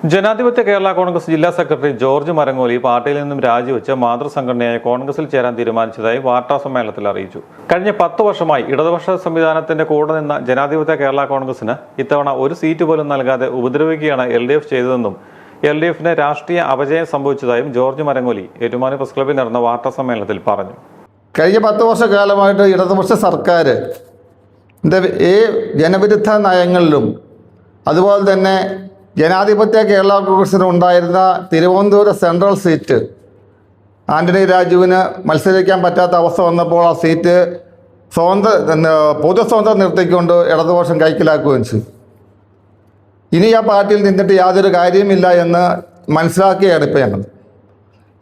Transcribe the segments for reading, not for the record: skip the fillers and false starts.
ജനാധിപത്യ കേരള കോൺഗ്രസ് ജില്ലാ secretary George Marangoli പാർട്ടിയിൽ നിന്നും രാജിവെച്ച് മാതൃസംഘടനയായ കോൺഗ്രസിൽ ചേരാൻ തീരുമാനിച്ചതായി വാർത്താസമ്മേളനത്തിൽ അറിയിച്ചു. കഴിഞ്ഞ 10 വർഷമായി ഇടതുപക്ഷ സംവിധാനത്തിന്റെ കൂടെ നിന്ന ജനാധിപത്യ കേരള കോൺഗ്രസിന് ഇത്തവണ ഒരു സീറ്റ് പോലും നൽകാതെ ഉപദ്രവിക്കുകയാണ് LDF ചെയ്തതെന്നും LDFന് രാഷ്ട്രീയ അപജയം സംഭവിച്ചതായും ജോർജ് മരങ്ങോലി ഏറ്റുമാനൂർ പ്രസ് ക്ലബ്ബിൽ നടന്ന വാർത്താസമ്മേളനത്തിൽ പറഞ്ഞു. കഴിഞ്ഞ 10 വർഷക്കാലമായിട്ട് ഇടതുപക്ഷ സർക്കാർ ഈ ജനവിരുദ്ധ നയങ്ങളിലും അതുപോലെ തന്നെ ജനാധിപത്യ കേരള കോൺഗ്രസിന് ഉണ്ടായിരുന്ന തിരുവനന്തപുരം സെൻട്രൽ സീറ്റ് ആന്റണി രാജുവിന് മത്സരിക്കാൻ പറ്റാത്ത അവസ്ഥ വന്നപ്പോൾ ആ സീറ്റ് പൊതുസ്വതന്ത്രം നിർത്തിക്കൊണ്ട് ഇടതുപക്ഷം കൈക്കലാക്കുകയും ചെയ്തു. ഇനി ആ പാർട്ടിയിൽ നിന്നിട്ട് യാതൊരു കാര്യമില്ല എന്ന് മനസ്സിലാക്കുകയാണ് ഇപ്പോൾ ഞങ്ങൾ.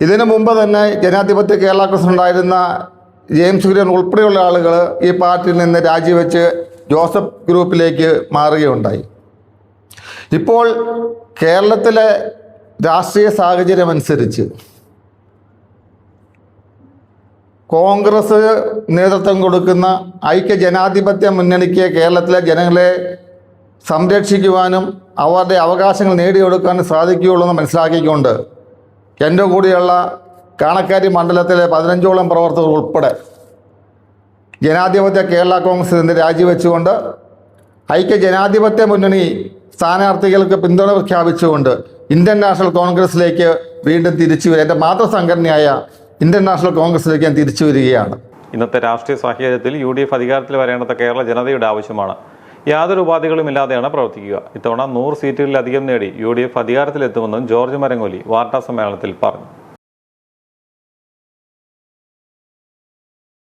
ഇതിനു മുമ്പ് തന്നെ ജനാധിപത്യ കേരള കോൺഗ്രസ് ഉണ്ടായിരുന്ന ജെയിംസ് കുര്യൻ ഉൾപ്പെടെയുള്ള ആളുകൾ ഈ പാർട്ടിയിൽ നിന്ന് രാജിവെച്ച് ജോസഫ് ഗ്രൂപ്പിലേക്ക് മാറുകയുണ്ടായി. ഇപ്പോൾ കേരളത്തിലെ രാഷ്ട്രീയ സാഹചര്യം അനുസരിച്ച് കോൺഗ്രസ് നേതൃത്വം കൊടുക്കുന്ന ഐക്യ ജനാധിപത്യ മുന്നണിക്ക് കേരളത്തിലെ ജനങ്ങളെ സംരക്ഷിക്കുവാനും അവരുടെ അവകാശങ്ങൾ നേടിയെടുക്കാനും സാധിക്കുകയുള്ളൂ എന്ന് മനസ്സിലാക്കിക്കൊണ്ട് എൻ്റെ കൂടെയുള്ള കാണക്കാരി മണ്ഡലത്തിലെ 15ഓളം പ്രവർത്തകർ ഉൾപ്പെടെ ജനാധിപത്യ കേരള കോൺഗ്രസിൽ നിന്ന് രാജിവെച്ചുകൊണ്ട് ഐക്യ ജനാധിപത്യ മുന്നണി സ്ഥാനാർത്ഥികൾക്ക് പിന്തുണ പ്രഖ്യാപിച്ചുകൊണ്ട് ഇന്ത്യൻ നാഷണൽ കോൺഗ്രസിലേക്ക് വീണ്ടും തിരിച്ചു വരിക, എൻ്റെ മാതൃസംഘടനയായ ഇന്ത്യൻ നാഷണൽ കോൺഗ്രസിലേക്ക് ഞാൻ തിരിച്ചു വരികയാണ്. ഇന്നത്തെ രാഷ്ട്രീയ സാഹചര്യത്തിൽ UDF അധികാരത്തിൽ വരേണ്ടത് കേരള ജനതയുടെ ആവശ്യമാണ്. യാതൊരു ഉപാധികളും ഇല്ലാതെയാണ് പ്രവർത്തിക്കുക. ഇത്തവണ 100 സീറ്റുകളിലധികം നേടി UDF അധികാരത്തിലെത്തുമെന്നും ജോർജ് മരങ്ങോലി വാർത്താസമ്മേളനത്തിൽ പറഞ്ഞു.